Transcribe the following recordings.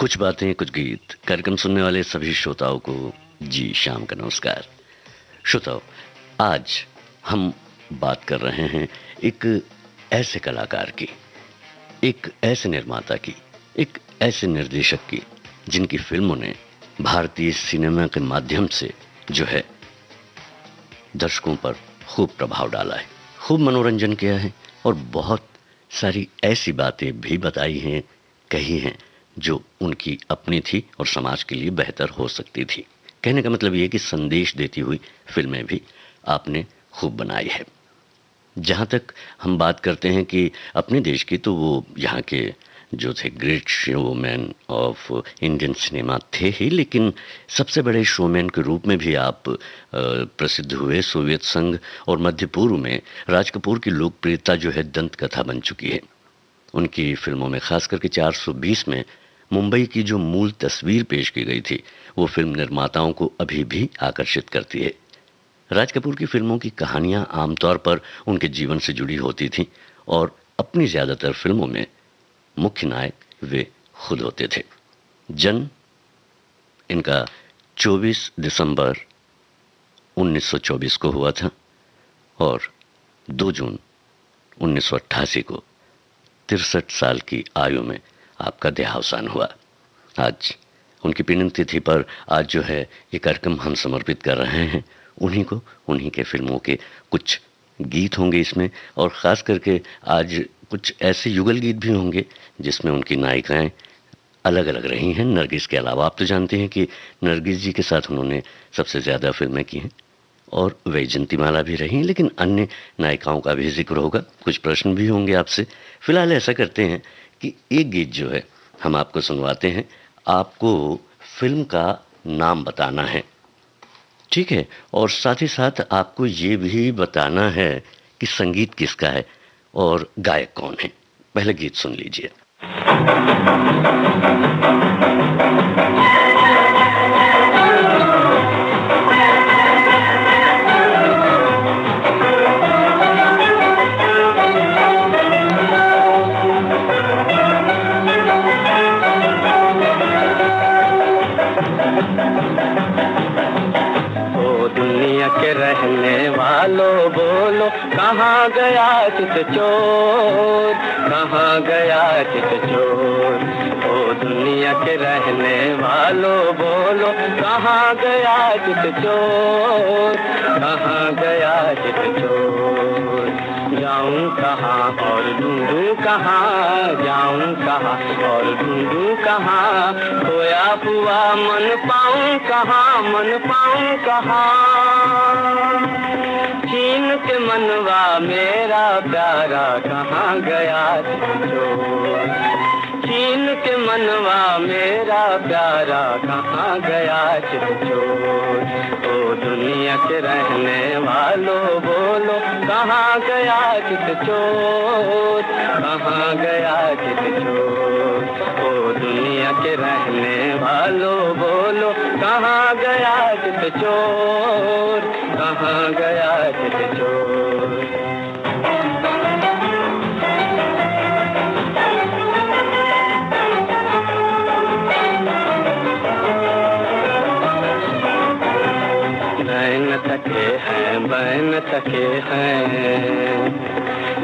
कुछ बातें कुछ गीत कार्यक्रम सुनने वाले सभी श्रोताओं को जी शाम का नमस्कार। श्रोताओं, आज हम बात कर रहे हैं एक ऐसे कलाकार की, एक ऐसे निर्माता की, एक ऐसे निर्देशक की जिनकी फिल्मों ने भारतीय सिनेमा के माध्यम से जो है दर्शकों पर खूब प्रभाव डाला है, खूब मनोरंजन किया है और बहुत सारी ऐसी बातें भी बताई हैं, कही हैं जो उनकी अपनी थी और समाज के लिए बेहतर हो सकती थी। कहने का मतलब ये कि संदेश देती हुई फिल्में भी आपने खूब बनाई है। जहाँ तक हम बात करते हैं कि अपने देश की, तो वो यहाँ के जो थे great showman of Indian cinema थे ही, लेकिन सबसे बड़े शोमैन के रूप में भी आप प्रसिद्ध हुए। सोवियत संघ और मध्य पूर्व में राज कपूर की लोकप्रियता जो है दंत कथा बन चुकी है। उनकी फिल्मों में खास करके 420 में मुंबई की जो मूल तस्वीर पेश की गई थी वो फिल्म निर्माताओं को अभी भी आकर्षित करती है। राज कपूर की फिल्मों की कहानियां आमतौर पर उनके जीवन से जुड़ी होती थीं और अपनी ज़्यादातर फिल्मों में मुख्य नायक वे खुद होते थे। जन्म इनका 24 दिसंबर 1924 को हुआ था और 2 जून 1988 को 63 साल की आयु में आपका देहावसान हुआ। आज उनकी पुण्यतिथि पर आज जो है ये कार्यक्रम हम समर्पित कर रहे हैं उन्हीं को। उन्हीं के फिल्मों के कुछ गीत होंगे इसमें, और ख़ास करके आज कुछ ऐसे युगल गीत भी होंगे जिसमें उनकी नायिकाएं अलग अलग रही हैं नरगिस के अलावा। आप तो जानते हैं कि नरगिस जी के साथ उन्होंने सबसे ज़्यादा फिल्में की हैं और वैजयंतीमाला भी रही, लेकिन अन्य नायिकाओं का भी जिक्र होगा। कुछ प्रश्न भी होंगे आपसे। फिलहाल ऐसा करते हैं कि एक गीत जो है हम आपको सुनवाते हैं। आपको फिल्म का नाम बताना है, ठीक है, और साथ ही साथ आपको ये भी बताना है कि संगीत किसका है और गायक कौन है। पहले गीत सुन लीजिए। रहने वालों बोलो कहाँ गया चित चोर, कहाँ गया चित चोर। ओ दुनिया के रहने वालों बोलो कहाँ गया चित चोर, कहाँ गया चित चोर। जाऊं कहाँ और ढूंढूं कहाँ, जाऊं कहाँ और ढूंढूं कहाँ। खोया हुआ मन पाऊं कहाँ, मन पाऊं कहाँ। चीन के मनवा मेरा प्यारा कहाँ गया चोर, चीन के मनवा मेरा प्यारा कहाँ गया चोर। ओ दुनिया के रहने वालों बोलो कहाँ गया चोर, कहाँ गया चोर। ओ दुनिया के रहने वालों बोलो कहाँ गया चोर, कहाँ गया चोर। नैन थके हैं बैन थके हैं,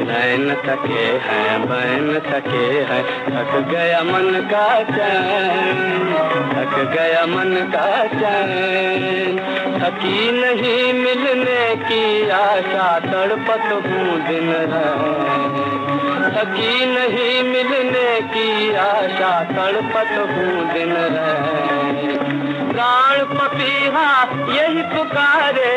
नैन थके हैं बैन थके हैं। थक गया मन का चैन, थक गया मन का चैन। थकी नहीं मिलने की आशा तड़पत हूँ दिन रात, थकी नहीं मिलने की आशा तड़पत हूँ दिन रात। प्राण पपीहा यही पुकारे,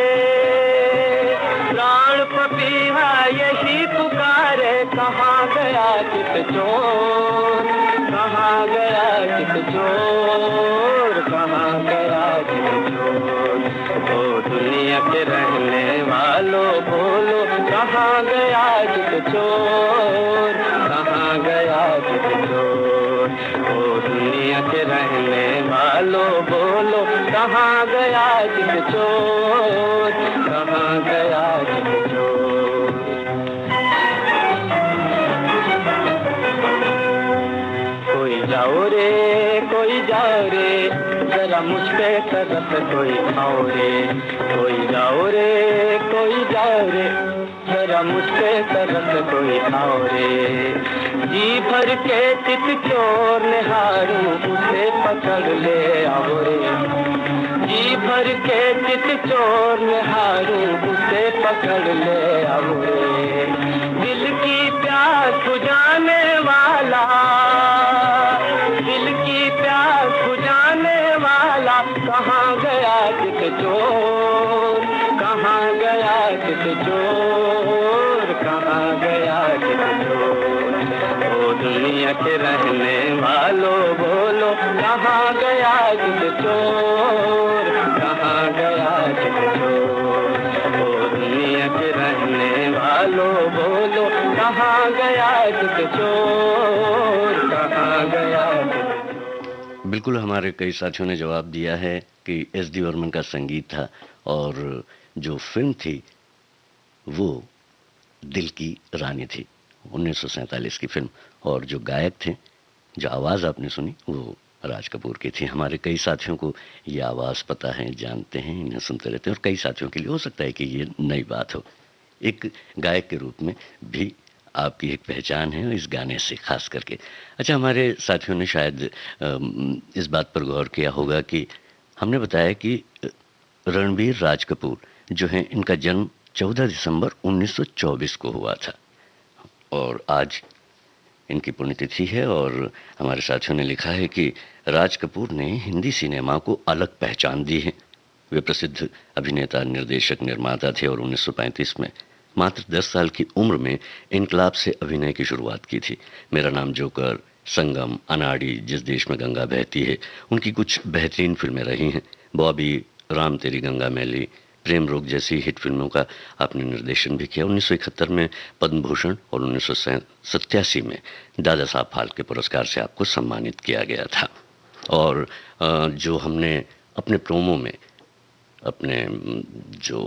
प्राण पपीहा यही पुकारे। कहाँ गया चित चोर, कहाँ गया चित चोर, कहाँ गया चित चोर। ओ दुनिया के रहने वालों बोलो कहाँ गया चित चोर, कहाँ गया चित चोर। ओ दुनिया के रहने वालों बोलो कहाँ गया चित चोर, कहाँ गया चित चोर। कोई जाओ रे कोई जाओ रे, जरा मुझ पे तरस कोई खाओ रे, कोई जाओ रे, कोई जाओ रे, जरा मुझ पे तरस कोई खाओ रे। जी भर के चित चोर निहारूं, उसे पकड़ ले आओ रे, जी भर के चित चोर निहारूं, उसे पकड़ ले आओ रे। दिल की प्यास बुझाने वाला, दिल की प्यास बुझाने वाला, कहाँ गया चित चोर, कहाँ गया चित चोर, कहाँ गया चित चोर। ओ दुनिया के रहने वालों बोलो, कहाँ गया चित चोर, कहाँ गया चित चोर। ओ दुनिया के रहने वालों बोलो, कहाँ गया चित चोर, कहाँ गया चित चोर। बिल्कुल, हमारे कई साथियों ने जवाब दिया है कि एस डी बर्मन का संगीत था और जो फिल्म थी वो दिल की रानी थी, 1947 की फिल्म। और जो गायक थे, जो आवाज़ आपने सुनी वो राज कपूर की थी। हमारे कई साथियों को ये आवाज़ पता है, जानते हैं, इन्हें सुनते रहते हैं, और कई साथियों के लिए हो सकता है कि ये नई बात हो। एक गायक के रूप में भी आपकी एक पहचान है इस गाने से खास करके। अच्छा, हमारे साथियों ने शायद इस बात पर गौर किया होगा कि हमने बताया कि रणबीर राज कपूर जो हैं, इनका जन्म 14 दिसंबर 1924 को हुआ था और आज इनकी पुण्यतिथि है। और हमारे साथियों ने लिखा है कि राज कपूर ने हिंदी सिनेमा को अलग पहचान दी है। वे प्रसिद्ध अभिनेता, निर्देशक, निर्माता थे और 1935 में मात्र 10 साल की उम्र में इनकलाब से अभिनय की शुरुआत की थी। मेरा नाम जोकर, संगम, अनाड़ी, जिस देश में गंगा बहती है, उनकी कुछ बेहतरीन फिल्में रही हैं। बॉबी, राम तेरी गंगा मैली, प्रेम रोग जैसी हिट फिल्मों का आपने निर्देशन भी किया। 1971 में पद्म भूषण और 1987 में दादा साहब फाल्के पुरस्कार से आपको सम्मानित किया गया था। और जो हमने अपने प्रोमो में अपने जो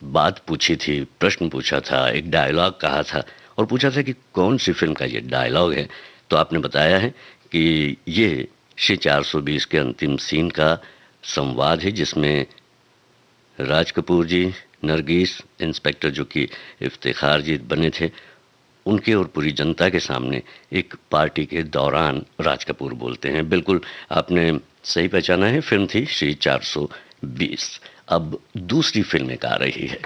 बात पूछी थी, प्रश्न पूछा था, एक डायलॉग कहा था और पूछा था कि कौन सी फिल्म का ये डायलॉग है, तो आपने बताया है कि ये श्री 420 के अंतिम सीन का संवाद है, जिसमें राज कपूर जी, नरगिस, इंस्पेक्टर जो कि इफ्तिखार जी बने थे, उनके और पूरी जनता के सामने एक पार्टी के दौरान राज कपूर बोलते हैं। बिल्कुल आपने सही पहचाना है, फिल्म थी श्री 420। अब दूसरी फिल्म एक आ रही है,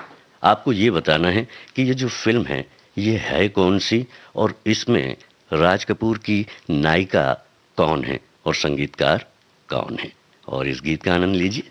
आपको ये बताना है कि ये जो फिल्म है ये है कौन सी और इसमें राज कपूर की नायिका कौन है और संगीतकार कौन है, और इस गीत का आनंद लीजिए।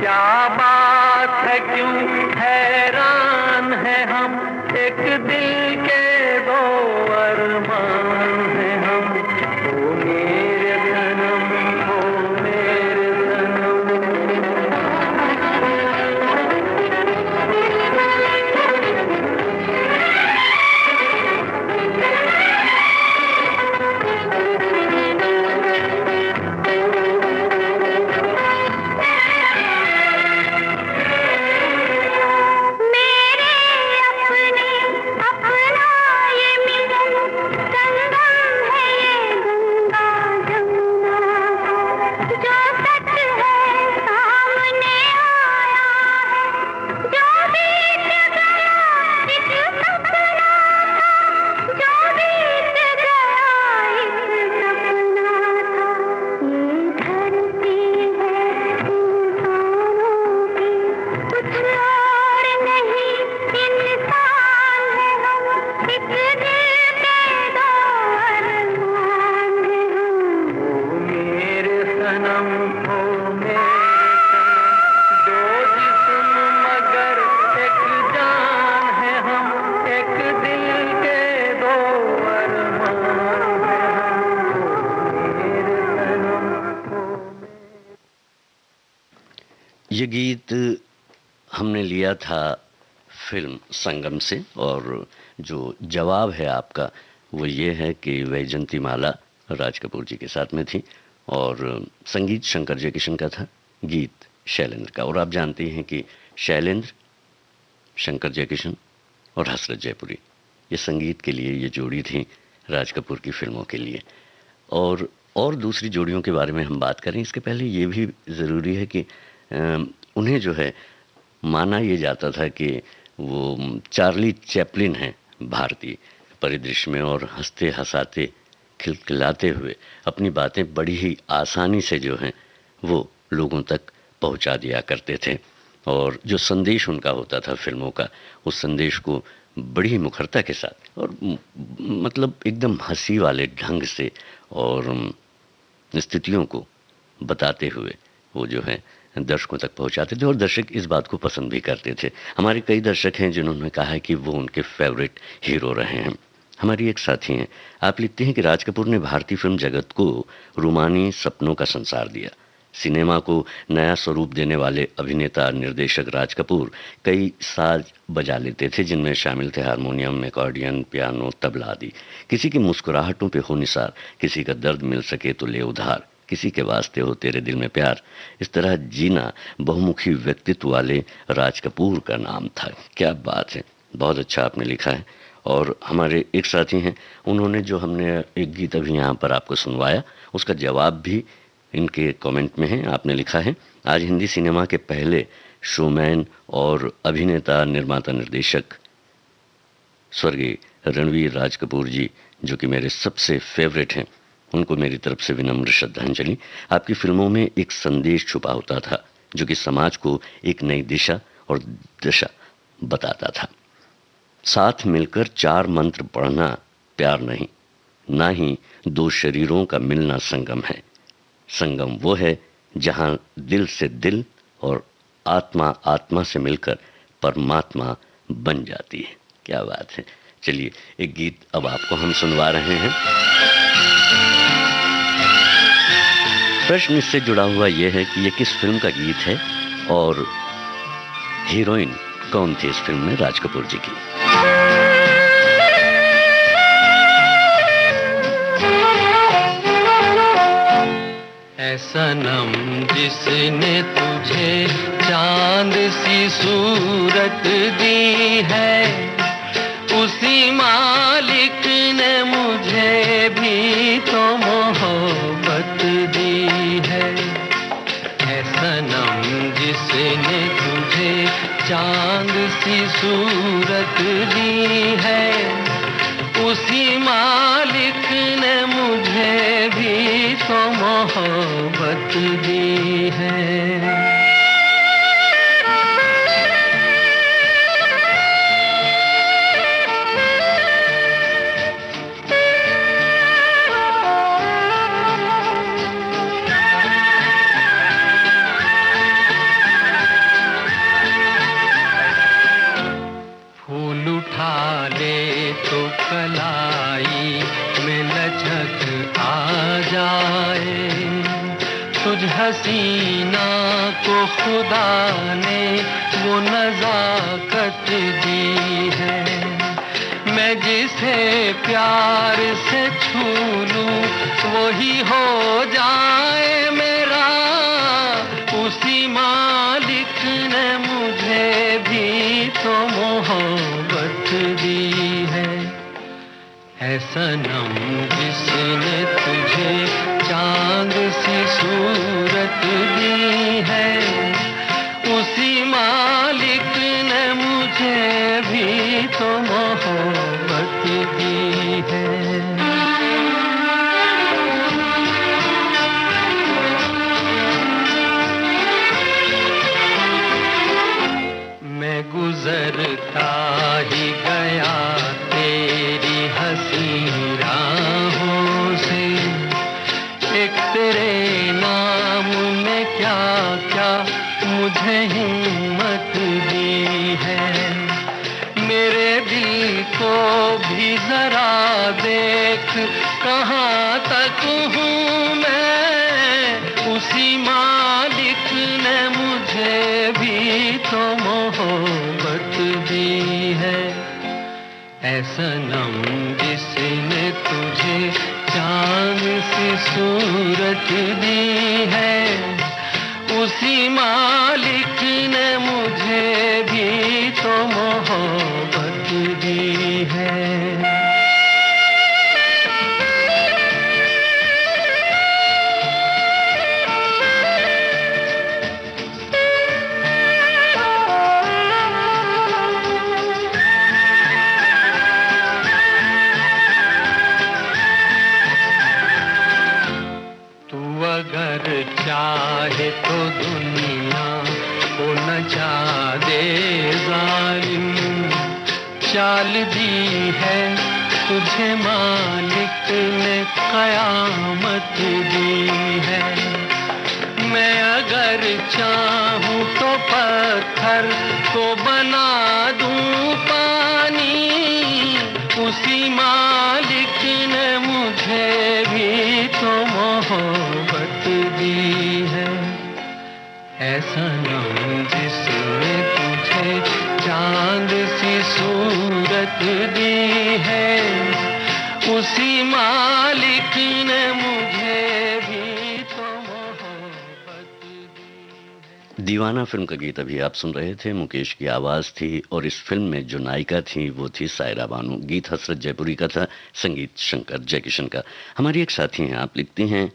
क्या बात है, क्यों हैरान है हम, एक दिल के दो अरमान है हम। ओ मेरे सनम, ओ मेरे सनम। ये गीत हमने लिया था फिल्म संगम से, और जो जवाब है आपका वो ये है कि वैजंती माला राज कपूर जी के साथ में थी, और संगीत शंकर जयकिशन का था, गीत शैलेंद्र का। और आप जानते हैं कि शैलेंद्र, शंकर जयकिशन और हसरत जयपुरी, ये संगीत के लिए ये जोड़ी थी राज कपूर की फिल्मों के लिए। और दूसरी जोड़ियों के बारे में हम बात करें इसके पहले ये भी ज़रूरी है कि उन्हें जो है माना ये जाता था कि वो चार्ली चैपलिन हैं भारतीय परिदृश्य में, और हंसते हंसाते खिलखिलाते हुए अपनी बातें बड़ी ही आसानी से जो हैं वो लोगों तक पहुंचा दिया करते थे। और जो संदेश उनका होता था फिल्मों का, उस संदेश को बड़ी ही मुखरता के साथ और मतलब एकदम हंसी वाले ढंग से और स्थितियों को बताते हुए वो जो है दर्शकों तक पहुंचाते थे, और दर्शक इस बात को पसंद भी करते थे। हमारे कई दर्शक हैं जिन्होंने कहा है कि वो उनके फेवरेट हीरो रहे हैं। हमारी एक साथी हैं, आप लिखते हैं कि राज कपूर ने भारतीय फिल्म जगत को रूमानी सपनों का संसार दिया। सिनेमा को नया स्वरूप देने वाले अभिनेता निर्देशक राज कपूर कई साज बजा लेते थे, जिनमें शामिल थे हारमोनियम, एकॉर्डियन, पियानो, तबला आदि। किसी की मुस्कुराहटों पे हो निसार, किसी का दर्द मिल सके तो ले उधार, किसी के वास्ते हो तेरे दिल में प्यार। इस तरह जीना बहुमुखी व्यक्तित्व वाले राज कपूर का नाम था। क्या बात है, बहुत अच्छा आपने लिखा है। और हमारे एक साथी हैं, उन्होंने जो हमने एक गीत अभी यहाँ पर आपको सुनवाया उसका जवाब भी इनके कमेंट में है। आपने लिखा है, आज हिंदी सिनेमा के पहले शोमैन और अभिनेता, निर्माता, निर्देशक स्वर्गीय रणवीर राज कपूर जी, जो कि मेरे सबसे फेवरेट हैं, उनको मेरी तरफ से विनम्र श्रद्धांजलि। आपकी फिल्मों में एक संदेश छुपा होता था जो कि समाज को एक नई दिशा और दशा बताता था। साथ मिलकर चार मंत्र पढ़ना प्यार नहीं, ना ही दो शरीरों का मिलना संगम है। संगम वो है जहां दिल से दिल और आत्मा आत्मा से मिलकर परमात्मा बन जाती है। क्या बात है। चलिए एक गीत अब आपको हम सुनवा रहे हैं। प्रश्न इससे जुड़ा हुआ यह है कि ये किस फिल्म का गीत है और हीरोइन कौन थी इस फिल्म में राज कपूर जी की। ऐ सनम जिसने तुझे चांद सी सूरत दी है, उसी मालिक ने मुझे भी तो मोहब्बत दी है। ऐ सनम जिसने तुझे चांद सी सूरत दी है, उसी मालिक ने मुझे भी तो मोहब्बत दी है। को खुदा ने वो नजाकत दी है। मैं जिसे प्यार से छू लूं वही हो जाए मेरा, उसी मालिक ने मुझे भी तो मोहब्बत दी है। है सनम जिसने तुझे चांद सी सूरत दी है, उसी मालिक ने मुझे भी तो मोहब्बत दी है। मैं गुजरता ही गया तेरी हंसी राहों से, एक तेरे नाम ने क्या क्या मुझे हिम्मत दी है। मेरे दिल को भी जरा देख कहाँ तक हूँ मैं, उसी मालिक ने मुझे भी तो मोहब्बत दी है। ऐ सनम जिसने तुझे चांद सी सूरत दी है, उसी मालिक ने मुझे भी तो मोहब्बत दी है। अगर चाहे तो दुनिया को नचा दे जालिम, चाल दी है तुझे मालिक ने कयामत दी है। मैं अगर चाहूँ तो पत्थर को बना दूँ पानी, उसी मालिक ने मुझे भी तो मोहब्बत दी है। ऐसा नाम जिसने तुझे चांद सी सूरत दी है, उसी मालिक ने मुझे भी तो मोहब्बत दी है। दीवाना फिल्म का गीत अभी आप सुन रहे थे। मुकेश की आवाज थी और इस फिल्म में जो नायिका थी वो थी सायरा बानू। गीत हसरत जयपुरी का था, संगीत शंकर जयकिशन का। हमारी एक साथी हैं, आप लिखती हैं,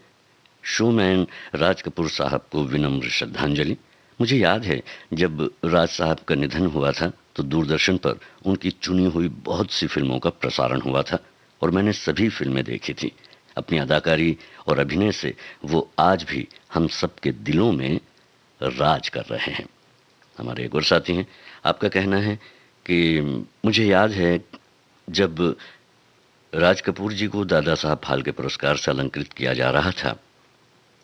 शोमैन राज कपूर साहब को विनम्र श्रद्धांजलि। मुझे याद है जब राज साहब का निधन हुआ था तो दूरदर्शन पर उनकी चुनी हुई बहुत सी फिल्मों का प्रसारण हुआ था और मैंने सभी फिल्में देखी थी। अपनी अदाकारी और अभिनय से वो आज भी हम सबके दिलों में राज कर रहे हैं। हमारे एक और साथी हैं, आपका कहना है कि मुझे याद है जब राज कपूर जी को दादा साहब फाल्के पुरस्कार से अलंकृत किया जा रहा था,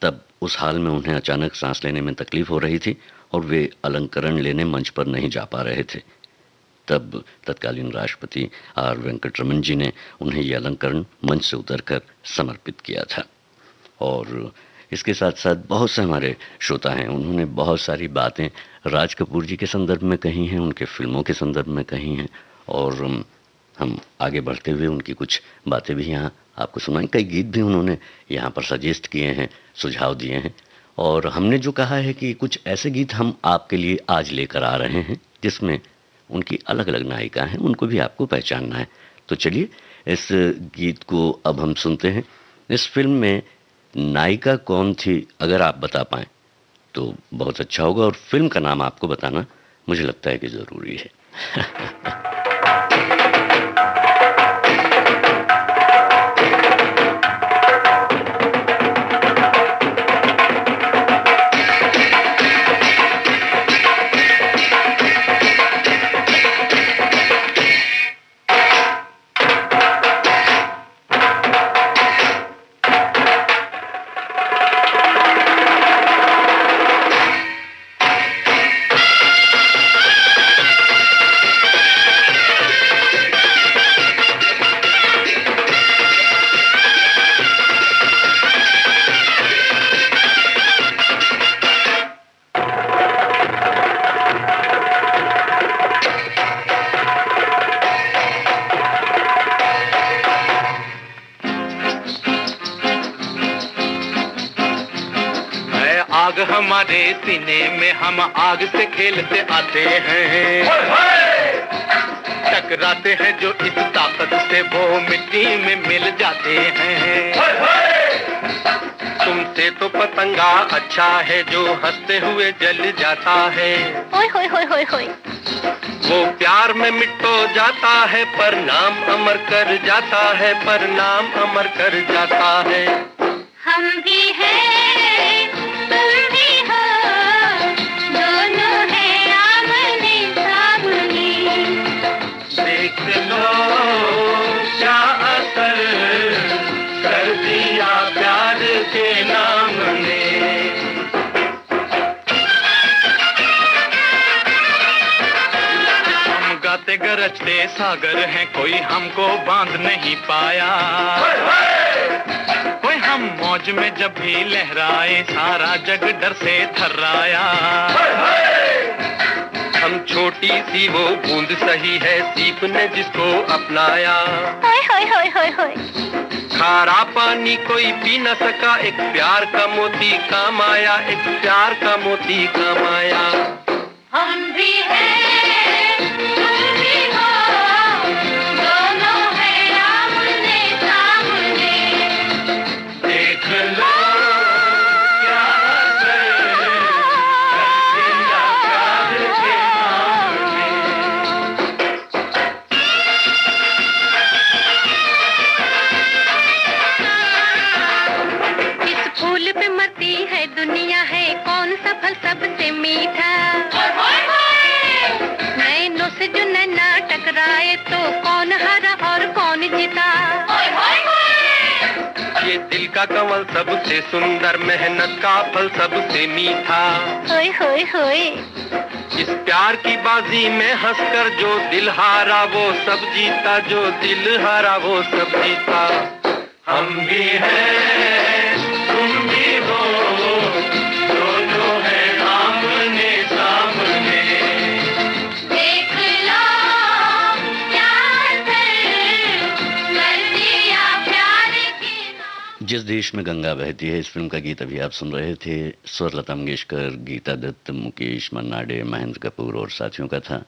तब उस हाल में उन्हें अचानक सांस लेने में तकलीफ हो रही थी और वे अलंकरण लेने मंच पर नहीं जा पा रहे थे। तब तत्कालीन राष्ट्रपति आर वेंकटरमन जी ने उन्हें यह अलंकरण मंच से उतरकर समर्पित किया था। और इसके साथ साथ बहुत से हमारे श्रोता हैं, उन्होंने बहुत सारी बातें राज कपूर जी के संदर्भ में कही हैं, उनके फिल्मों के संदर्भ में कही हैं और हम आगे बढ़ते हुए उनकी कुछ बातें भी यहाँ आपको सुनाएं। कई गीत भी उन्होंने यहाँ पर सजेस्ट किए हैं, सुझाव दिए हैं और हमने जो कहा है कि कुछ ऐसे गीत हम आपके लिए आज लेकर आ रहे हैं जिसमें उनकी अलग अलग नायिका हैं, उनको भी आपको पहचानना है। तो चलिए इस गीत को अब हम सुनते हैं। इस फिल्म में नायिका कौन थी अगर आप बता पाएं तो बहुत अच्छा होगा और फिल्म का नाम आपको बताना मुझे लगता है कि ज़रूरी है। हमारे सीने में हम आग से खेलते आते हैं। टकराते हैं जो इस ताकत से वो मिट्टी में मिल जाते हैं। तुमसे तो पतंगा अच्छा है जो हंसते हुए जल जाता है। ओए होए होए होए होए। वो प्यार में मिट तो जाता है पर नाम अमर कर जाता है, पर नाम अमर कर जाता है। हम भी हैं, तुम भी हो, दोनों हैं आमने सामने। देख लो क्या असर कर दिया प्यार के नाम ने। हम गाते गरजते सागर हैं, कोई हमको बांध नहीं पाया। कोई हम मौज में जब भी लहराए सारा जग डर से थर्राया। हम छोटी सी वो बूंद सही है सीप ने जिसको अपनाया। ओए होए होए होए होए। खारा पानी कोई पी न सका, एक प्यार का मोती काम आया, एक प्यार का मोती काम आया। हम भी हैं, तुम भी हो, दोनों हैं आमने सामने। देख लो क्या असर कर दिया प्यार के नाम ने। इस फूल पे मरती है दुनिया है, कौन सा फल सबसे मीठा। नैनों से जो नैना टकराए तो कौन हारा और कौन जीता। ये दिल का कमल सबसे सुंदर, मेहनत का फल सबसे मीठा। होए होए होए। इस प्यार की बाजी में हंसकर जो दिल हारा वो सब जीता, जो दिल हारा वो सब जीता। हम भी हैं, तुम भी हो, दोनों हैं आमने सामने। देख लो क्या असर कर दिया प्यार के नाम। जिस देश में गंगा बहती है, इस फिल्म का गीत अभी आप सुन रहे थे। स्वर लता मंगेशकर, गीता दत्त, मुकेश मन्नाडे, महेंद्र कपूर और साथियों का था।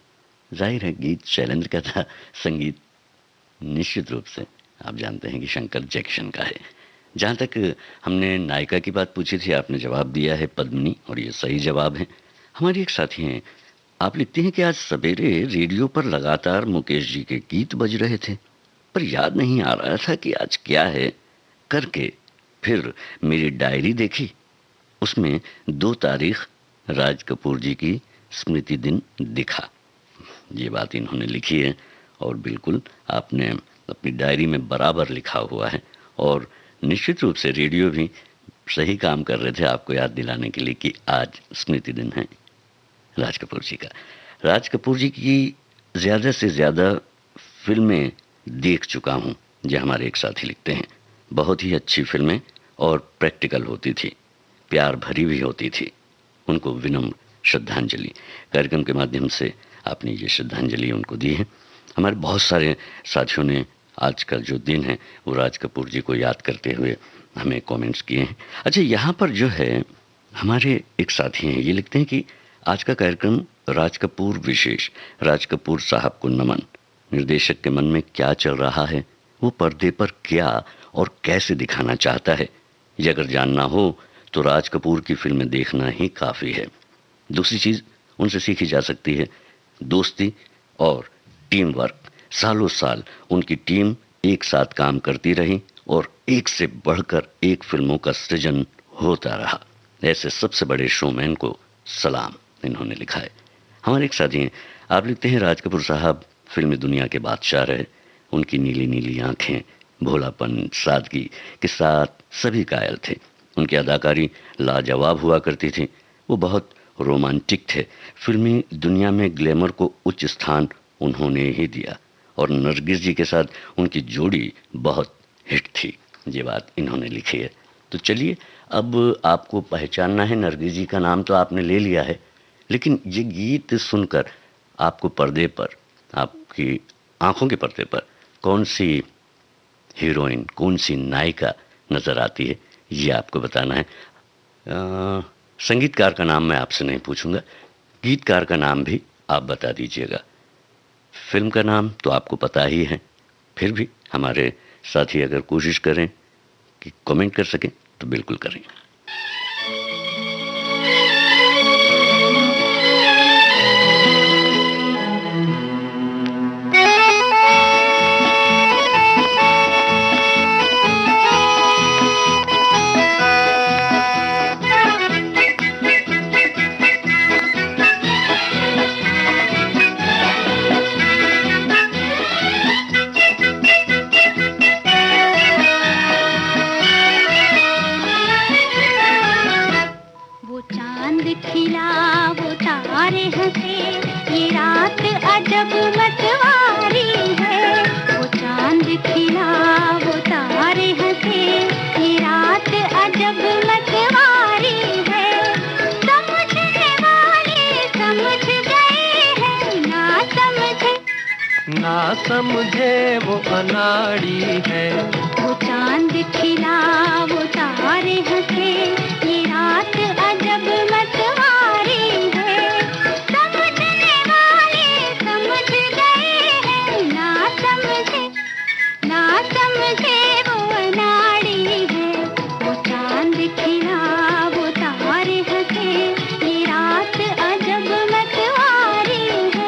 जाहिर है गीत शैलेंद्र का था, संगीत निश्चित रूप से आप जानते हैं कि शंकर जैक्सन का है। जहाँ तक हमने नायिका की बात पूछी थी, आपने जवाब दिया है पद्मिनी, और ये सही जवाब है। हमारी एक साथी हैं, आप लिखती हैं कि आज सवेरे रेडियो पर लगातार मुकेश जी के गीत बज रहे थे, पर याद नहीं आ रहा था कि आज क्या है। करके फिर मेरी डायरी देखी, उसमें 2 तारीख राज कपूर जी की स्मृति दिन दिखा। ये बात इन्होंने लिखी है और बिल्कुल आपने अपनी डायरी में बराबर लिखा हुआ है, और निश्चित रूप से रेडियो भी सही काम कर रहे थे आपको याद दिलाने के लिए कि आज स्मृति दिन है राज कपूर जी का। राज कपूर जी की ज़्यादा से ज़्यादा फिल्में देख चुका हूँ, जो हमारे एक साथी लिखते हैं। बहुत ही अच्छी फिल्में और प्रैक्टिकल होती थी, प्यार भरी भी होती थी। उनको विनम्र श्रद्धांजलि कार्यक्रम के माध्यम से आपने ये श्रद्धांजलि उनको दी है। हमारे बहुत सारे साथियों ने आज का जो दिन है वो राज कपूर जी को याद करते हुए हमें कमेंट्स किए हैं। अच्छा, यहाँ पर जो है हमारे एक साथी हैं, ये लिखते हैं कि आज का कार्यक्रम राज कपूर विशेष, राज कपूर साहब को नमन। निर्देशक के मन में क्या चल रहा है, वो पर्दे पर क्या और कैसे दिखाना चाहता है, ये अगर जानना हो तो राज कपूर की फिल्में देखना ही काफ़ी है। दूसरी चीज़ उनसे सीखी जा सकती है दोस्ती और टीम वर्क। सालों साल उनकी टीम एक साथ काम करती रही और एक से बढ़कर एक फिल्मों का सृजन होता रहा। ऐसे सबसे बड़े शोमैन को सलाम, इन्होंने लिखा है। हमारे एक साथी हैं, आप लिखते हैं राज कपूर साहब फिल्मी दुनिया के बादशाह रहे। उनकी नीली नीली आंखें, भोलापन, सादगी के साथ सभी कायल थे। उनकी अदाकारी लाजवाब हुआ करती थी। वो बहुत रोमांटिक थे। फिल्मी दुनिया में ग्लैमर को उच्च स्थान उन्होंने ही दिया, और नरगिस जी के साथ उनकी जोड़ी बहुत हिट थी। ये बात इन्होंने लिखी है। तो चलिए, अब आपको पहचानना है, नरगिस जी का नाम तो आपने ले लिया है, लेकिन ये गीत सुनकर आपको पर्दे पर, आपकी आंखों के पर्दे पर कौन सी हीरोइन, कौन सी नायिका नजर आती है, ये आपको बताना है। संगीतकार का नाम मैं आपसे नहीं पूछूंगा, गीतकार का नाम भी आप बता दीजिएगा। फिल्म का नाम तो आपको पता ही है, फिर भी हमारे साथी अगर कोशिश करें कि कमेंट कर सकें तो बिल्कुल करें। ना समझे वो अनाड़ी है, वो चांद खिला वो तारे हंसे, ये रात अजब मतवारी है। समझने वाले समझ गए हैं, ना समझे वो अनाड़ी है। वो चांद खिला वो तारे हंसे, ये रात अजब मतवारी है।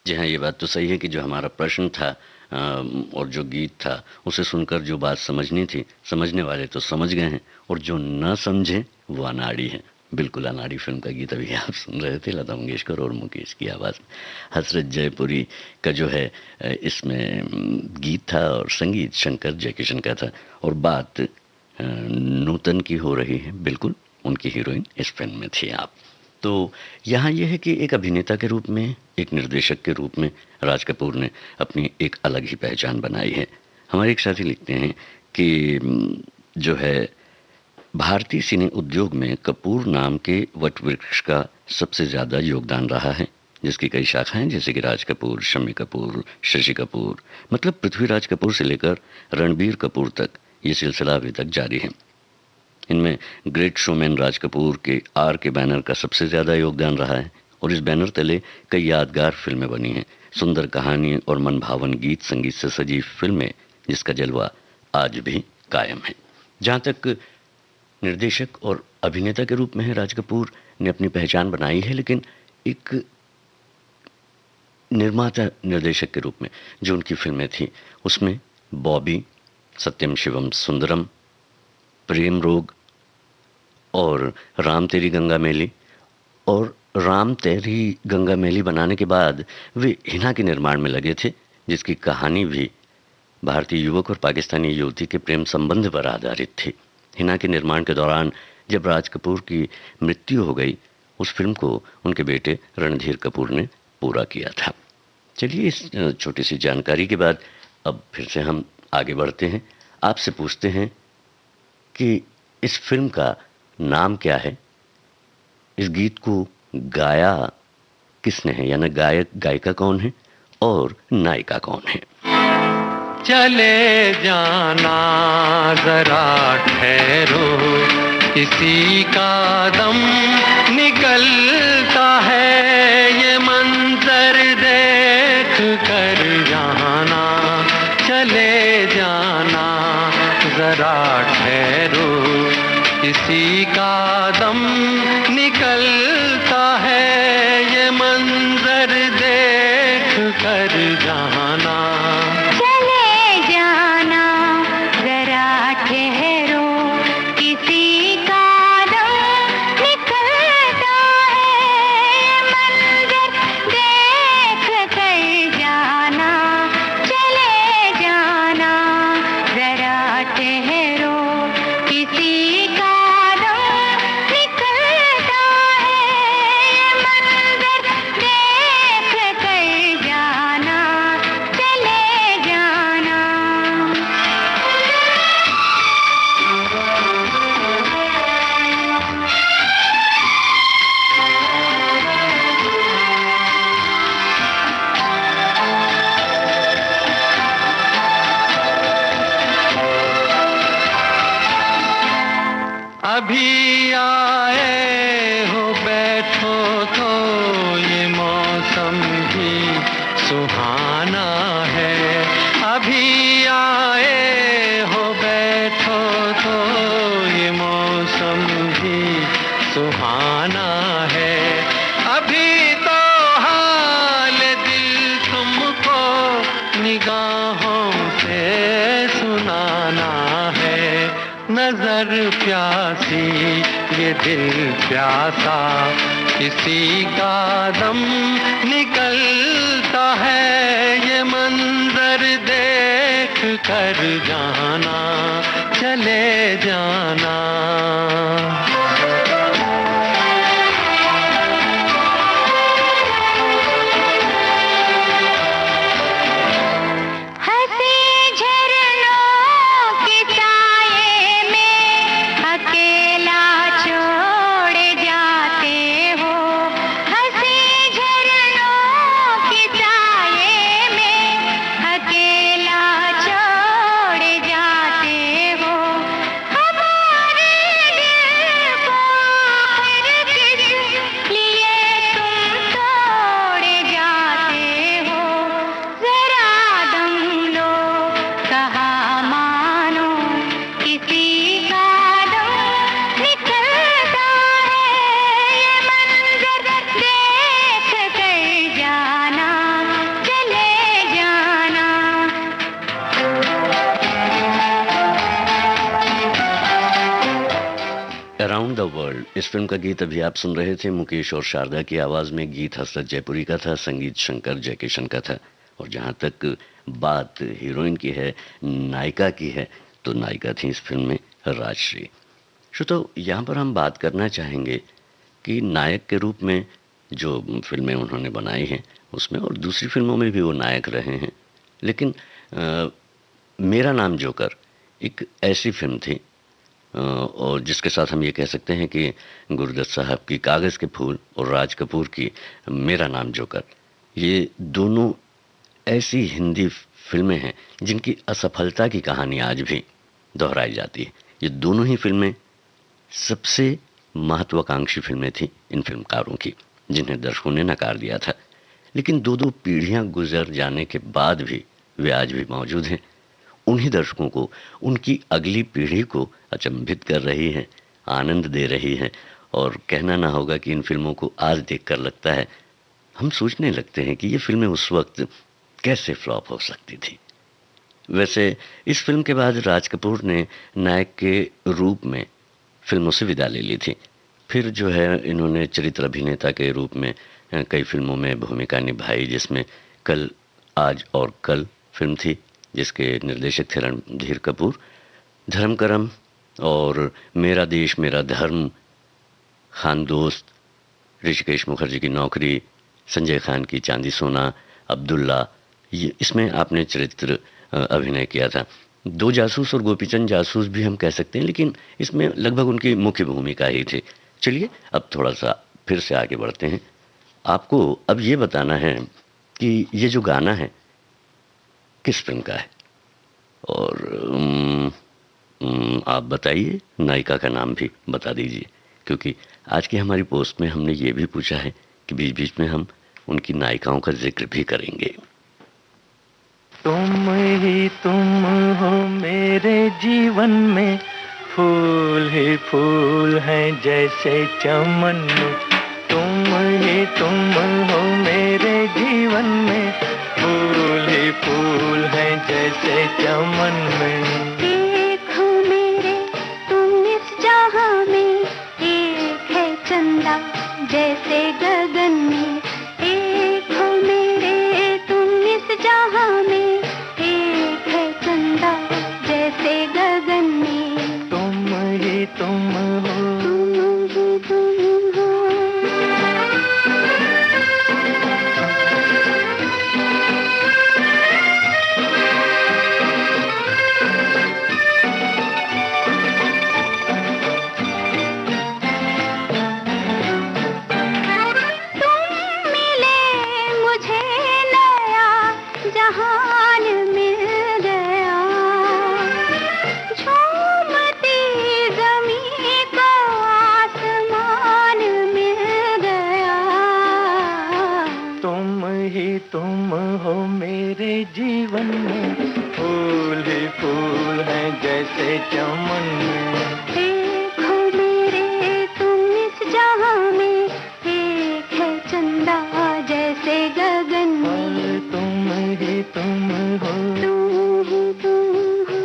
जी हाँ, ये बात तो सही है कि जो हमारा प्रश्न था और जो गीत था उसे सुनकर जो बात समझनी थी, समझने वाले तो समझ गए हैं, और जो न समझे वो अनाड़ी है। बिल्कुल अनाड़ी फिल्म का गीत अभी आप सुन रहे थे, लता मंगेशकर और मुकेश की आवाज़ में। हसरत जयपुरी का जो है इसमें गीत था और संगीत शंकर जयकिशन का था, और बात नूतन की हो रही है। बिल्कुल उनकी हीरोइन इस फिल्म में थी आप। तो यहाँ यह है कि एक अभिनेता के रूप में, एक निर्देशक के रूप में राज कपूर ने अपनी एक अलग ही पहचान बनाई है। हमारे एक साथी लिखते हैं कि जो है भारतीय सिने उद्योग में कपूर नाम के वट वृक्ष का सबसे ज़्यादा योगदान रहा है, जिसकी कई शाखाएं जैसे कि राज कपूर, शम्मी कपूर, शशि कपूर, मतलब पृथ्वीराज कपूर से लेकर रणबीर कपूर तक ये सिलसिला अभी तक जारी है। इनमें ग्रेट शोमैन राज कपूर के आर के बैनर का सबसे ज़्यादा योगदान रहा है और इस बैनर तले कई यादगार फिल्में बनी हैं, सुंदर कहानी और मनभावन गीत संगीत से सजी फिल्में जिसका जलवा आज भी कायम है। जहाँ तक निर्देशक और अभिनेता के रूप में है, राज कपूर ने अपनी पहचान बनाई है, लेकिन एक निर्माता निर्देशक के रूप में जो उनकी फिल्में थी उसमें बॉबी, सत्यम शिवम सुंदरम, प्रेम रोग और राम तेरी गंगा मैली, और राम तेरी गंगा मैली बनाने के बाद वे हिना के निर्माण में लगे थे, जिसकी कहानी भी भारतीय युवक और पाकिस्तानी युवती के प्रेम संबंध पर आधारित थी। हिना के निर्माण के दौरान जब राज कपूर की मृत्यु हो गई, उस फिल्म को उनके बेटे रणधीर कपूर ने पूरा किया था। चलिए, इस छोटी सी जानकारी के बाद अब फिर से हम आगे बढ़ते हैं। आपसे पूछते हैं कि इस फिल्म का नाम क्या है, इस गीत को गाया किसने है, यानी गायक गायिका कौन है और नायिका कौन है। चले जाना जरा ठहरो, किसी का दम निकलता है, ये मंजर देख कर जाना। चले जाना जरा ठहरो, किसी का दम निकलता है, ये मंजर देख कर जाना। अभी आए हो बैठो तो ये मौसम भी सुहाना है। अभी आए हो बैठो तो ये मौसम भी सुहाना है। अभी तो हाल दिल तुमको निगाहों से सुनाना है। नजर प्यासी ये दिल प्यासा, किसी का दम निकलता है। ये मंजर देख कर जाना, चले जाना। अराउंड द वर्ल्ड, इस फिल्म का गीत अभी आप सुन रहे थे मुकेश और शारदा की आवाज़ में। गीत हसरत जयपुरी का था, संगीत शंकर जयकिशन का था। और जहाँ तक बात हीरोइन की है, नायिका की है, तो नायिका थी इस फिल्म में राजश्री। तो यहाँ पर हम बात करना चाहेंगे कि नायक के रूप में जो फिल्में उन्होंने बनाई हैं उसमें, और दूसरी फिल्मों में भी वो नायक रहे हैं, लेकिन मेरा नाम जोकर एक ऐसी फिल्म थी और जिसके साथ हम ये कह सकते हैं कि गुरुदत्त साहब की कागज़ के फूल और राज कपूर की मेरा नाम जोकर, ये दोनों ऐसी हिंदी फिल्में हैं जिनकी असफलता की कहानी आज भी दोहराई जाती है। ये दोनों ही फिल्में सबसे महत्वाकांक्षी फिल्में थी इन फिल्मकारों की, जिन्हें दर्शकों ने नकार दिया था, लेकिन दो दो पीढ़ियां गुजर जाने के बाद भी वे आज भी मौजूद हैं। उन्हीं दर्शकों को उनकी अगली पीढ़ी को अचंभित कर रही है, आनंद दे रही है। और कहना ना होगा कि इन फिल्मों को आज देखकर लगता है, हम सोचने लगते हैं कि ये फिल्में उस वक्त कैसे फ्लॉप हो सकती थी। वैसे इस फिल्म के बाद राज कपूर ने नायक के रूप में फिल्मों से विदा ले ली थी। फिर जो है इन्होंने चरित्र अभिनेता के रूप में कई फिल्मों में भूमिका निभाई, जिसमें कल आज और कल फिल्म थी जिसके निर्देशक थे रणधीर कपूर, धर्म करम और मेरा देश मेरा धर्म, खान दोस्त, ऋषिकेश मुखर्जी की नौकरी, संजय खान की चांदी सोना, अब्दुल्ला, ये इसमें आपने चरित्र अभिनय किया था। दो जासूस और गोपीचंद जासूस भी हम कह सकते हैं, लेकिन इसमें लगभग उनकी मुख्य भूमिका ही थी। चलिए अब थोड़ा सा फिर से आगे बढ़ते हैं। आपको अब ये बताना है कि ये जो गाना है किस फिल्म का है, और आप बताइए, नायिका का नाम भी बता दीजिए, क्योंकि आज की हमारी पोस्ट में हमने ये भी पूछा है कि बीच बीच में हम उनकी नायिकाओं का जिक्र भी करेंगे। तुम ही तुम हो मेरे जीवन में, फूल ही फूल हैं जैसे चमन। तुम ही तुम हो मेरे जीवन में, फूल ही फूल हैं जैसे चमन में। एक हो मेरे तुम इस जहां में, एक है चंदा जैसे गगन में। एक हो मेरे तुम इस जहां में, एक है चंदा जैसे गगन में। तुम ही तुम हो, तुम ही तुम हो। जहान मिल गया, झूमती ज़मीं को आसमान मिल गया। तुम ही तुम हो मेरे जीवन में, फूल ही फूल हैं जैसे चमन में। एक हो मेरे तुम इस जहां में, एक है चंदा जैसे गगन में। तुम ही तुम हो, तुम ही तुम हो।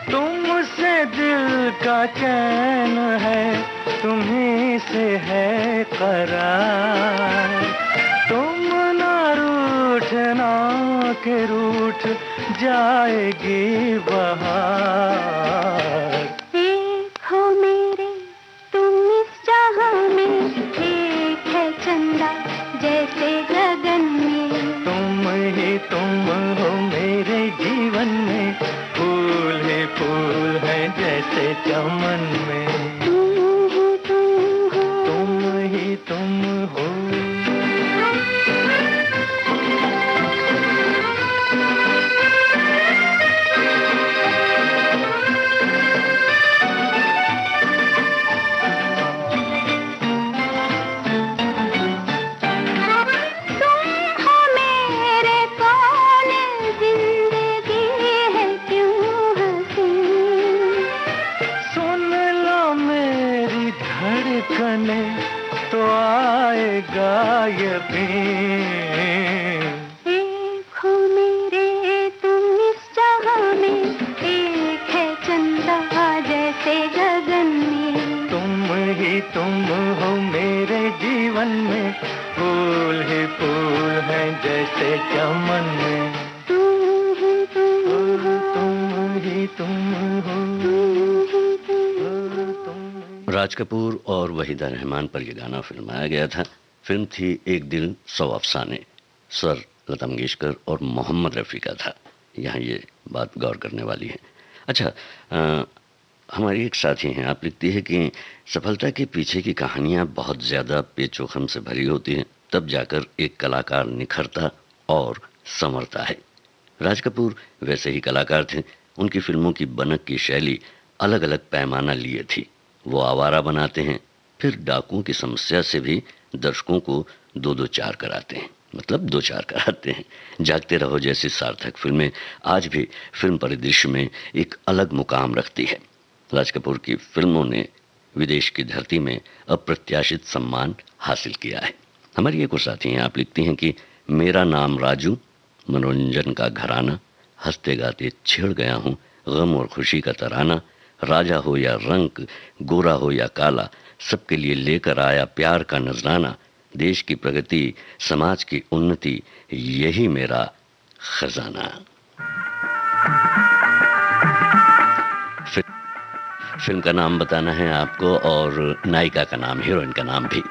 तुमसे दिल का चैन है, तुम्हीं से है करार। तुम ना रूठना के रूठ जाएगी बहार। एक हो मेरे तुम इस जहां में, एक है चंदा जैसे गगन में। तुम ही तुम हो मेरे जीवन में, फूल ही फूल हैं जैसे चमन में। तुम ही तुम हो, तुम ही तुम हो। तो आएगा यकीन। एक हो मेरे तुम इस जहां में, एक है चंदा जैसे गगन में। तुम ही तुम हो मेरे जीवन में, फूल ही फूल हैं जैसे चमन में। तुम ही तुम राज कपूर और वहीदा रहमान पर यह गाना फिल्माया गया था। फिल्म थी एक दिल 100 अफसाने। स्वर लता मंगेशकर और मोहम्मद रफ़ी का था। यहाँ ये बात गौर करने वाली है। अच्छा, हमारी एक साथी हैं, आप लिखती है कि सफलता के पीछे की कहानियाँ बहुत ज़्यादा पेचोखम से भरी होती हैं, तब जाकर एक कलाकार निखरता और संवरता है। राज कपूर वैसे ही कलाकार थे। उनकी फिल्मों की बनक की शैली अलग अलग पैमाना लिए थी। वो आवारा बनाते हैं, फिर डाकुओं की समस्या से भी दर्शकों को दो दो चार कराते हैं, मतलब दो चार कराते हैं। जागते रहो जैसी सार्थक फिल्में आज भी फिल्म परिदृश्य में एक अलग मुकाम रखती है। राज कपूर की फिल्मों ने विदेश की धरती में अप्रत्याशित सम्मान हासिल किया है। हमारी एक और साथी हैं, आप लिखती हैं कि मेरा नाम राजू, मनोरंजन का घराना, हंसते गाते छिड़ गया हूँ, गम और खुशी का तराना, राजा हो या रंक, गोरा हो या काला, सबके लिए लेकर आया प्यार का नजराना, देश की प्रगति, समाज की उन्नति, यही मेरा खजाना। फिल्म का नाम बताना है आपको और नायिका का नाम, हीरोइन का नाम भी।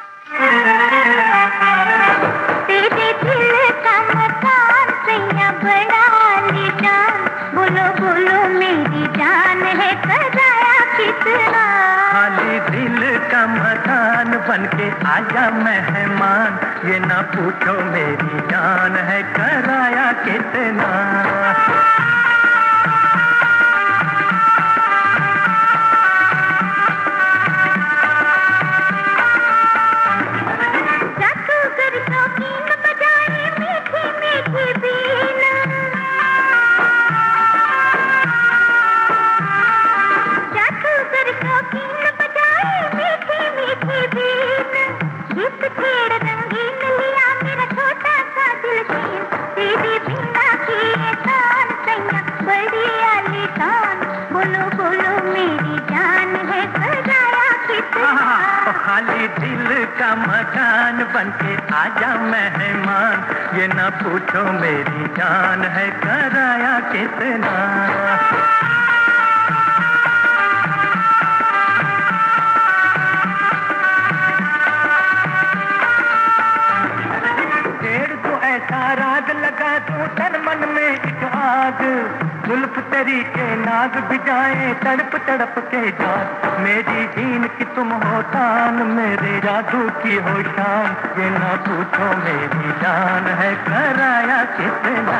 बोलो बोलो मेरी जान है सजाया कितना, खाली दिल का मकान बनके आजा मेहमान, ये ना पूछो मेरी जान है कराया कितना। खाली दिल का मकान बनके आजा मेहमान, ये ना पूछो मेरी जान है कराया कितना। तेड़ तो ऐसा राग लगा तू तन मन में एक आग, जुल्फ तेरी के नाग बिजाए तड़प तड़प के जान, मेरी दीन की तुम हो तान, मेरे जादू की हो शान, ये ना पूछो मेरी जान है कराया कितना।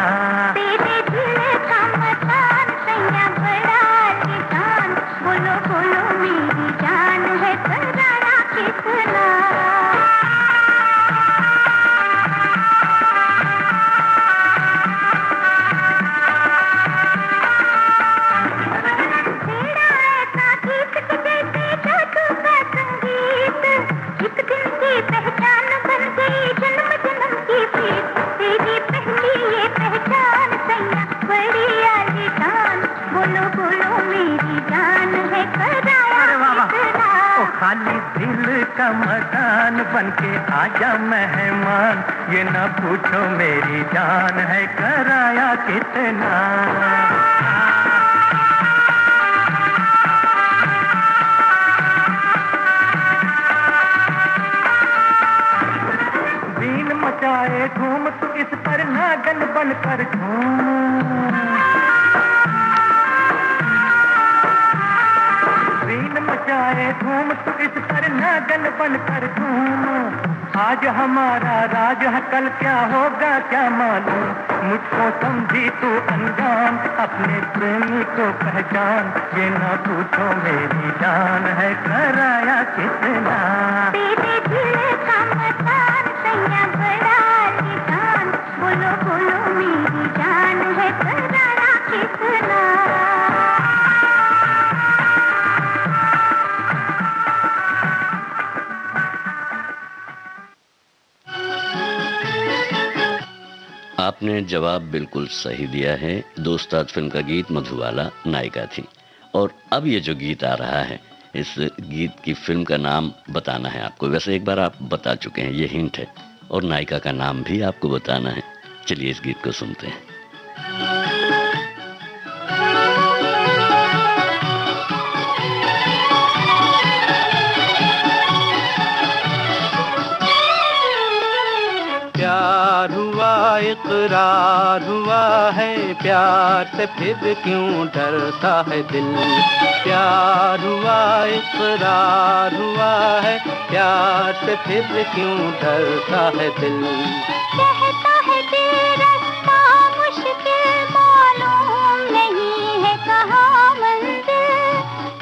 तेरे दिल का मकान सैया बड़ा किसान, बोलो बोलो मेरी जान है कराया कितना। खाली दिल का मकान बनके आजा मेहमान, ये ना पूछो मेरी जान है कराया कितना। बीन मचाए धूम तू इस पर नागन बनकर झूम, बीन मचाए धूम तू इस पर नागन बनकर झूम, आज हमारा राज है कल क्या होगा क्या मालूम, मुझको समझी तू अनजान अपने प्रेमी को पहचान, ये ना पूछो मेरी जान है कराया कितना। तेरे दिल का मकान सैया बड़ा किसान, बोलो बोलो मेरी जान है कराया कितना। आपने जवाब बिल्कुल सही दिया है। दोस्ताद फिल्म का गीत मधुबाला नायिका थी। और अब ये जो गीत आ रहा है, इस गीत की फिल्म का नाम बताना है आपको। वैसे एक बार आप बता चुके हैं, ये हिंट है। और नायिका का नाम भी आपको बताना है। चलिए इस गीत को सुनते हैं। इकरार हुआ है प्यार से फिर क्यों डरता है दिल। प्यार हुआ इकरार हुआ है प्यार से फिर क्यों डरता है दिल। कहता है दिल रास्ता मुश्किल मालूम नहीं है कहाँ मंजिल।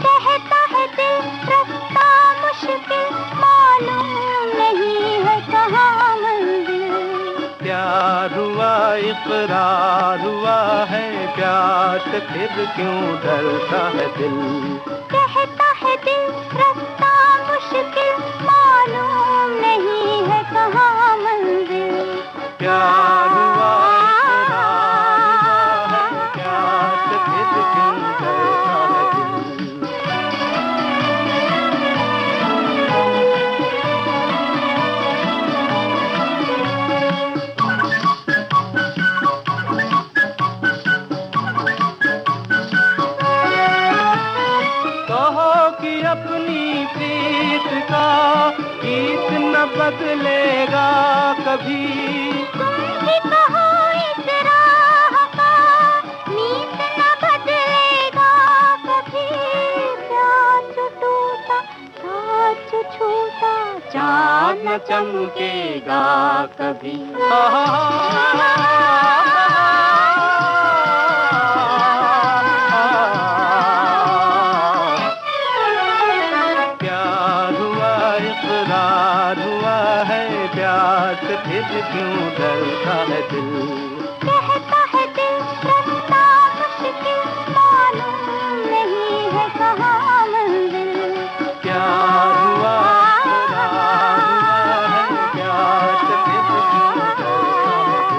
कहता है दिल रास्ता मुश्किल मालूम नहीं है कहाँ मंजिल। प्यार हुआ इकरार हुआ है प्यार से फिर क्यों डरता है दिल। कहता है दिल रास्ता मुश्किल मालूम नहीं है कहाँ मंजिल। प्यार हुआ इकरार हुआ है प्यार से फिर क्यों डरता है दिल। कहो कि अपनी प्रीत का गीत न बदलेगा कभी। तुम भी कहो इस राह का नीत न बदलेगा कभी। प्यार जो टूटा साथ जो छूटा चाँद न चमकेगा कभी। प्यार हुआ इकरार हुआ है प्यार से फिर क्यों डरता है दिल। कहता है दिल रास्ता मुश्किल मालूम नहीं है कहाँ मंजिल। प्यार हुआ इकरार हुआ है प्यार से फिर क्यों डरता है दिल।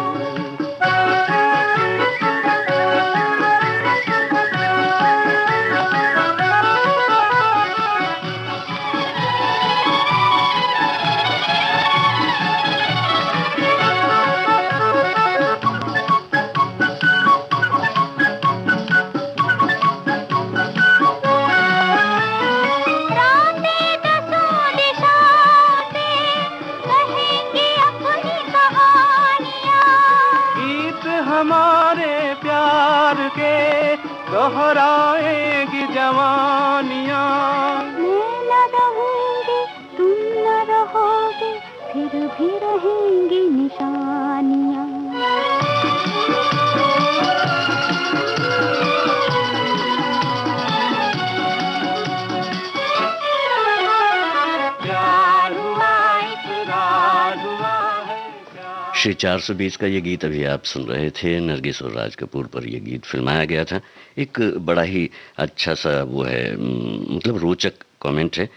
रातें दसों दिशाओं से कहेंगी अपनी कहानियाँ। गीत हमारे प्यार के दोहराएगी जवानियाँ। मैं न रहूंगी तुम न रहोगे फिर भी रहेंगी निशानियाँ। प्यार हुआ इकरार हुआ है प्यार। श्री 420 का ये गीत अभी आप सुन रहे थे। नरगिस और राज कपूर पर यह गीत फिल्माया गया था। एक बड़ा ही अच्छा सा वो है, मतलब रोचक कमेंट है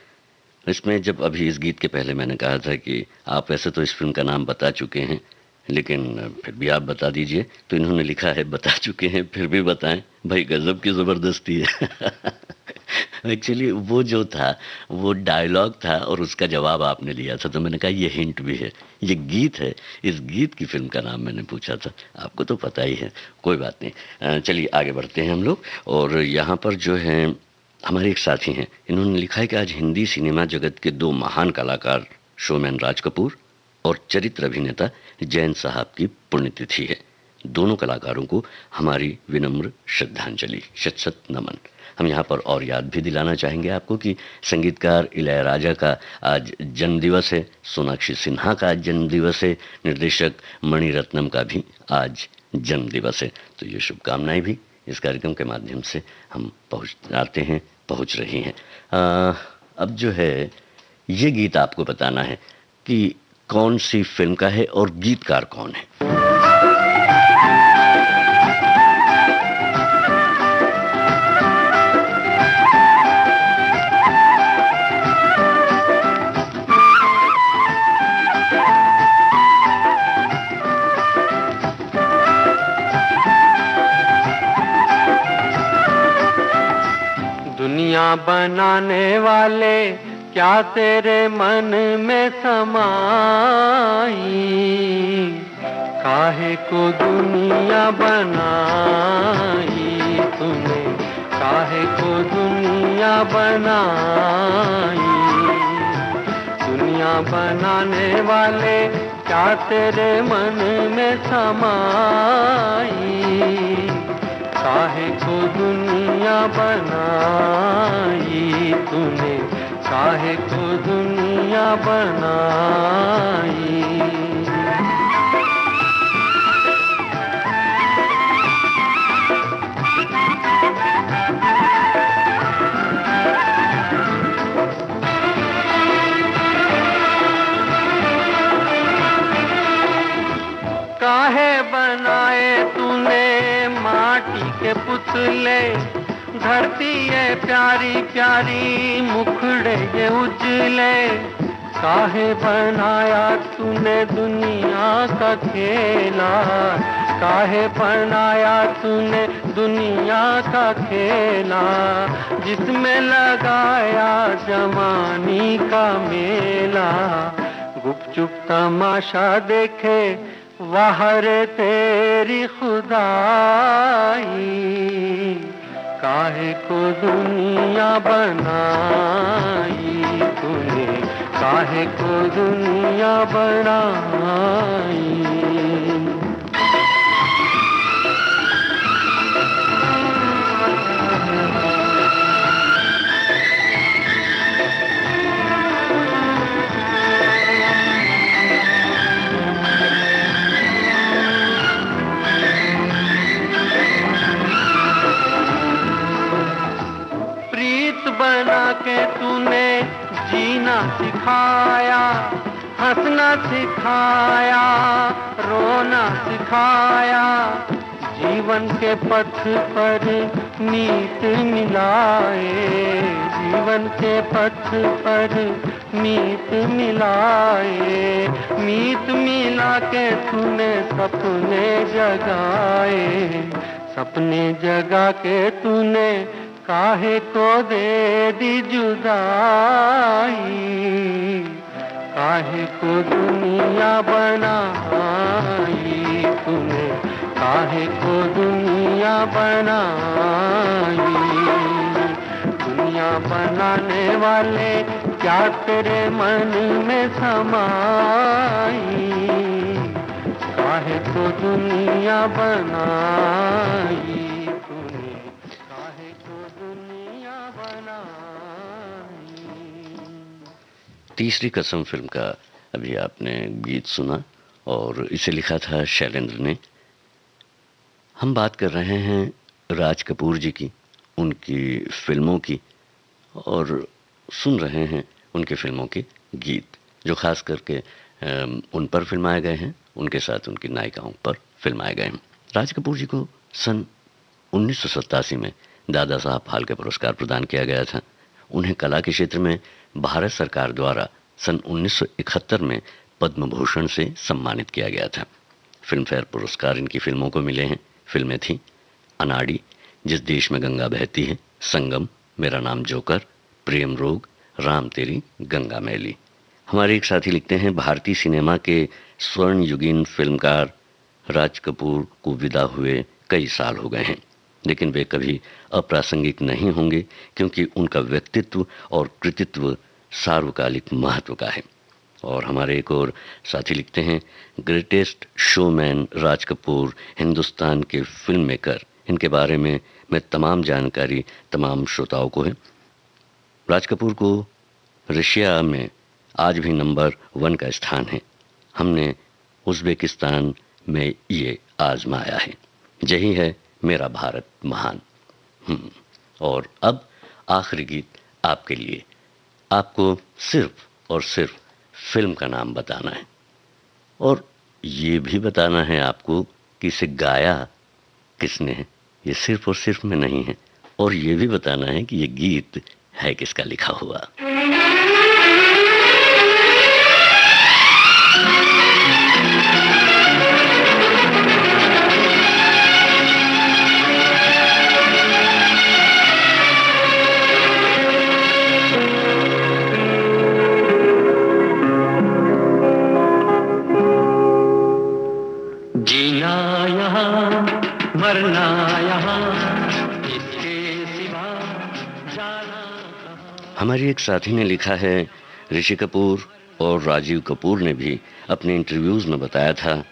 इसमें। जब अभी इस गीत के पहले मैंने कहा था कि आप वैसे तो इस फिल्म का नाम बता चुके हैं लेकिन फिर भी आप बता दीजिए, तो इन्होंने लिखा है बता चुके हैं फिर भी बताएं। भाई गजब की ज़बरदस्ती है। एक्चुअली वो जो था वो डायलॉग था और उसका जवाब आपने लिया था, तो मैंने कहा ये हिंट भी है, ये गीत है। इस गीत की फिल्म का नाम मैंने पूछा था, आपको तो पता ही है, कोई बात नहीं। चलिए आगे बढ़ते हैं हम लोग। और यहाँ पर जो है हमारे एक साथी हैं, इन्होंने लिखा है कि आज हिंदी सिनेमा जगत के दो महान कलाकार शोमैन राज कपूर और चरित्र अभिनेता जैन साहब की पुण्यतिथि है। दोनों कलाकारों को हमारी विनम्र श्रद्धांजलि, शत शत नमन। हम यहाँ पर और याद भी दिलाना चाहेंगे आपको कि संगीतकार इलैयाराजा का आज जन्मदिवस है, सोनाक्षी सिन्हा का आज जन्मदिवस है, निर्देशक मणिरत्नम का भी आज जन्मदिवस है। तो ये शुभकामनाएं भी इस कार्यक्रम के माध्यम से हम पहुँच रही हैं। अब जो है ये गीत आपको बताना है कि कौन सी फिल्म का है और गीतकार कौन है। दुनिया बनाने वाले क्या तेरे मन में समाई, काहे को दुनिया बनाई तूने, काहे को दुनिया बनाई। दुनिया दुनिया बनाने वाले क्या तेरे मन में समाई, काहे को दुनिया बनाई तूने, काहे को दुनिया बनाई। काहे बनाए तूने माटी के पुतले, धरती ये प्यारी प्यारी मुखड़े ये उजले, काहे बनाया तूने दुनिया का खेला, काहे बनाया तूने दुनिया का खेला, जिसमें लगाया जवानी का मेला, गुपचुप तमाशा देखे वाहर तेरी खुदाई, काहे को दुनिया बनाई तूने, काहे को दुनिया बनाई। बना के तूने जीना सिखाया, हंसना सिखाया, रोना सिखाया, जीवन के पथ पर मीत मिलाए, जीवन के पथ पर मीत मिलाए, मीत मिला के तूने सपने जगाए, सपने जगा के तूने काहे को दे दी जुदाई, काहे को दुनिया बनाई तूने, काहे को दुनिया बनाई। दुनिया बनाने वाले क्या तेरे मन में समाई, काहे को दुनिया बनाई। तीसरी कसम फिल्म का अभी आपने गीत सुना और इसे लिखा था शैलेंद्र ने। हम बात कर रहे हैं राज कपूर जी की, उनकी फिल्मों की, और सुन रहे हैं उनकी फिल्मों के गीत जो खास करके उन पर फिल्माए गए हैं, उनके साथ उनकी नायिकाओं पर फिल्माए गए हैं। राज कपूर जी को सन 1987 में दादा साहब फाल्के पुरस्कार प्रदान किया गया था। उन्हें कला के क्षेत्र में भारत सरकार द्वारा सन 1971 में पद्म भूषण से सम्मानित किया गया था। फिल्म फेयर पुरस्कार इनकी फिल्मों को मिले हैं। फिल्में थीं अनाड़ी, जिस देश में गंगा बहती है, संगम, मेरा नाम जोकर, प्रेम रोग, राम तेरी गंगा मैली। हमारे एक साथी लिखते हैं, भारतीय सिनेमा के स्वर्ण युगीन फिल्मकार राज कपूर को विदा हुए कई साल हो गए हैं, लेकिन वे कभी अप्रासंगिक नहीं होंगे क्योंकि उनका व्यक्तित्व और कृतित्व सार्वकालिक महत्व का है। और हमारे एक और साथी लिखते हैं, ग्रेटेस्ट शोमैन राज कपूर हिंदुस्तान के फिल्म मेकर, इनके बारे में मैं तमाम जानकारी तमाम श्रोताओं को है। राज कपूर को रशिया में आज भी नंबर 1 का स्थान है। हमने उज़्बेकिस्तान में ये आजमाया है। यही है मेरा भारत महान। और अब आखिरी गीत आपके लिए। आपको सिर्फ और सिर्फ फिल्म का नाम बताना है और ये भी बताना है आपको कि इसे गाया किसने है। ये सिर्फ और सिर्फ में नहीं है, और ये भी बताना है कि ये गीत है किसका लिखा हुआ। हमारी एक साथी ने लिखा है, ऋषि कपूर और राजीव कपूर ने भी अपने इंटरव्यूज में बताया था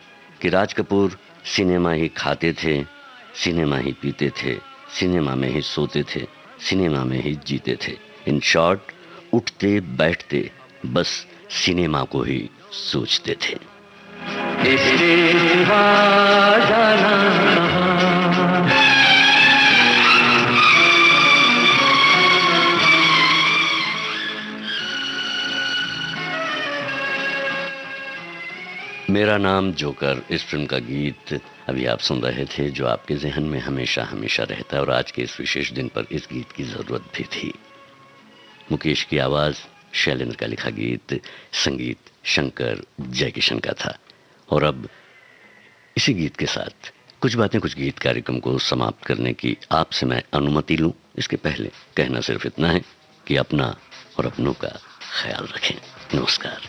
कि राज कपूर सिनेमा ही खाते थे, सिनेमा ही पीते थे, सिनेमा में ही सोते थे, सिनेमा में ही जीते थे। इन शॉर्ट, उठते बैठते बस सिनेमा को ही सोचते थे। इसके सिवा जाना कहाँ। मेरा नाम जोकर, इस फिल्म का गीत अभी आप सुन रहे थे, जो आपके जहन में हमेशा हमेशा रहता है और आज के इस विशेष दिन पर इस गीत की जरूरत भी थी। मुकेश की आवाज, शैलेंद्र का लिखा गीत, संगीत शंकर जयकिशन का था। और अब इसी गीत के साथ कुछ बातें कुछ गीत कार्यक्रम को समाप्त करने की आपसे मैं अनुमति लूं। इसके पहले कहना सिर्फ इतना है कि अपना और अपनों का ख्याल रखें। नमस्कार।